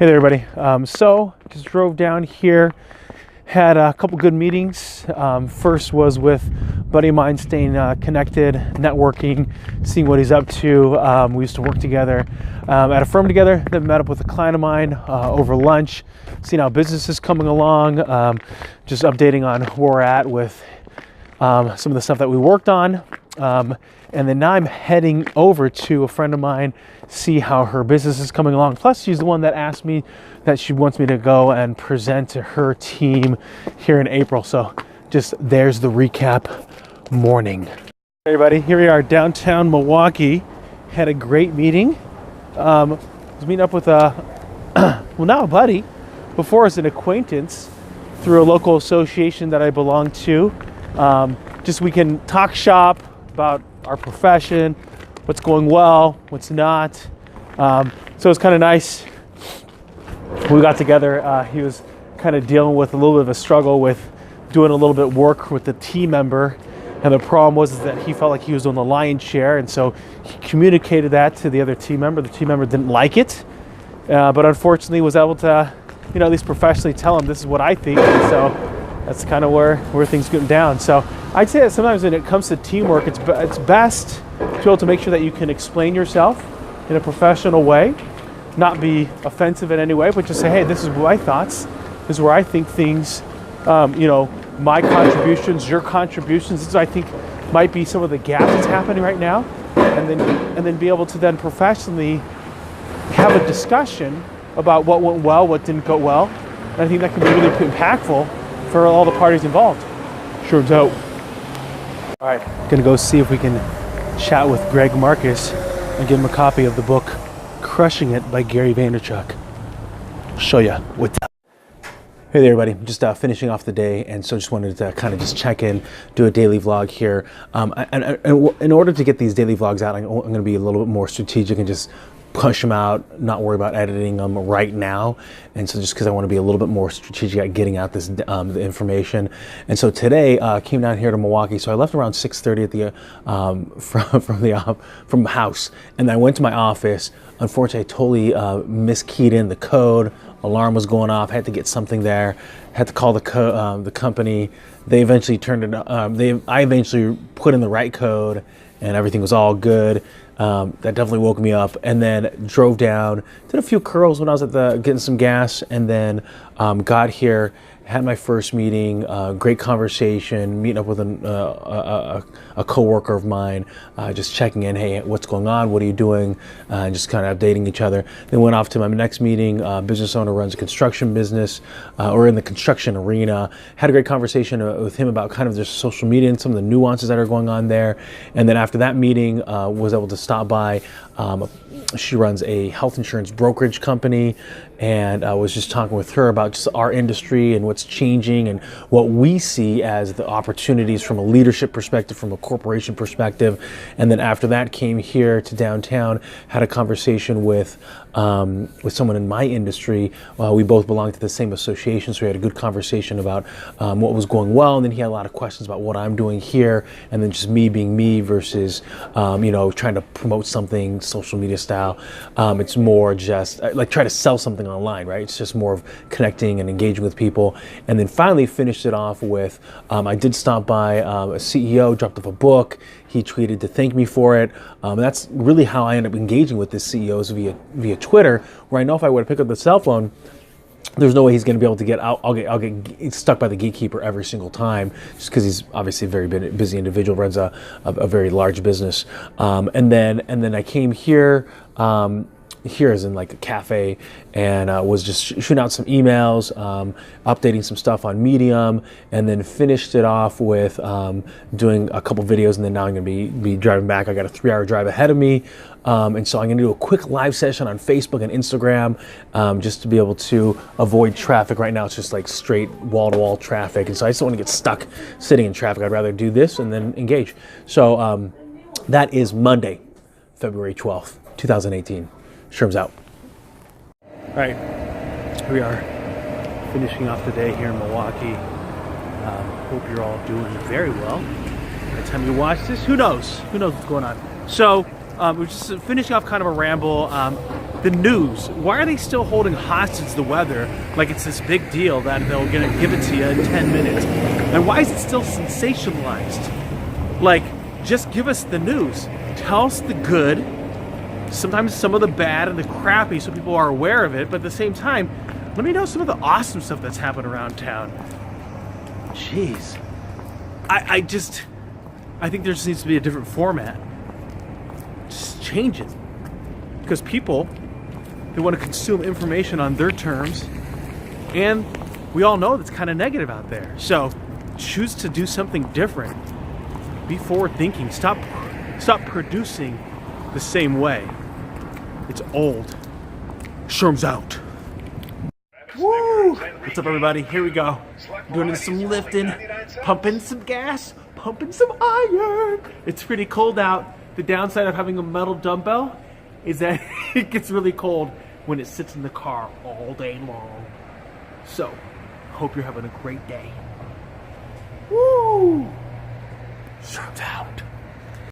Hey there, everybody. So just drove down here, had a couple good meetings. First was with a buddy of mine, staying connected, networking, seeing what he's up to. We used to work together at a firm together. Then met up with a client of mine over lunch, seeing how business is coming along, just updating on where we're at with some of the stuff that we worked on. And then now I'm heading over to a friend of mine, see how her business is coming along. Plus, she's the one that asked me that she wants me to go and present to her team here in April. So just there's the recap morning. Hey everybody, here we are downtown Milwaukee. Had a great meeting. Was meeting up with well, now a buddy. Before as an acquaintance through a local association that I belong to. Just we can talk shop about our profession, what's going well, what's not. So it's kind of nice. We got together. He was kind of dealing with a little bit of a struggle with doing a little bit of work with the team member. And the problem was that he felt like he was on the lion's share. And so he communicated that to the other team member. The team member didn't like it, but unfortunately was able to, at least professionally tell him this is what I think. And so that's kind of where things get down. So I'd say that sometimes when it comes to teamwork, it's best to be able to make sure that you can explain yourself in a professional way, not be offensive in any way, but just say, hey, this is my thoughts, this is where I think things, my contributions, your contributions, this is, I think, might be some of the gaps that's happening right now, and then be able to then professionally have a discussion about what went well, what didn't go well. And I think that can be really impactful for all the parties involved. Sure out. All right, gonna go see if we can chat with Greg Marcus and give him a copy of the book Crushing It by Gary Vaynerchuk. I'll show you what's up. Hey there, everybody. Just finishing off the day, and so just wanted to kind of just check in, do a daily vlog here. And in order to get these daily vlogs out, I'm going to be a little bit more strategic and just push them out, not worry about editing them right now. And so just because I want to be a little bit more strategic at getting out this the information. And so today came down here to Milwaukee. So I left around 6:30 at from the house, and I went to my office. Unfortunately, I totally miskeyed in the code. Alarm was going off. Had to get something there. Had to call the company. They eventually turned it. I eventually put in the right code, and everything was all good. That definitely woke me up, and then drove down, did a few curls when I was at getting some gas, and then got here, had my first meeting, great conversation, meeting up with a coworker of mine, just checking in, hey, what's going on, what are you doing, just kind of updating each other. Then went off to my next meeting. Business owner runs a construction business, or in the construction arena. Had a great conversation with him about kind of just social media and some of the nuances that are going on there. And then after that meeting, was able to stop by. She runs a health insurance brokerage company, and I was just talking with her about just our industry and what's changing and what we see as the opportunities from a leadership perspective, from a corporation perspective. And then after that, came here to downtown, had a conversation with someone in my industry. We both belong to the same association, so we had a good conversation about what was going well. And then he had a lot of questions about what I'm doing here, and then just me being me versus trying to promote something social media style. It's more just like try to sell something online, right? It's just more of connecting and engaging with people. And then finally finished it off with, I did stop by a CEO, dropped off a book. He tweeted to thank me for it. That's really how I end up engaging with this CEOs via Twitter, where I know if I were to pick up the cell phone, there's no way he's going to be able to get out. I'll get stuck by the gatekeeper every single time, just because he's obviously a very busy individual, runs a very large business. And then I came here. Here as in like a cafe, and was just shooting out some emails, updating some stuff on Medium, and then finished it off with doing a couple videos. And then now I'm going to be driving back. I got a 3-hour drive ahead of me, and so I'm going to do a quick live session on Facebook and Instagram, just to be able to avoid traffic. Right now it's just like straight wall-to-wall traffic, and so I just don't want to get stuck sitting in traffic. I'd rather do this and then engage. So that is Monday, February 12th, 2018. Sherm's out. All right, here we are finishing off the day here in Milwaukee. Hope you're all doing very well. By the time you watch this, who knows? Who knows what's going on? So we're just finishing off kind of a ramble. The news, why are they still holding hostage the weather like it's this big deal that they're gonna give it to you in 10 minutes? And why is it still sensationalized? Like, just give us the news. Tell us the good, sometimes some of the bad and the crappy so people are aware of it, but at the same time, let me know some of the awesome stuff that's happened around town. Jeez. I think there just needs to be a different format. Just change it. Because people, they want to consume information on their terms, and we all know that's kind of negative out there. So choose to do something different. Be forward thinking. Stop producing the same way. It's old. Sherm's out. Woo! What's up, everybody? Here we go. Doing some lifting, pumping some gas, pumping some iron. It's pretty cold out. The downside of having a metal dumbbell is that it gets really cold when it sits in the car all day long. So, hope you're having a great day. Woo!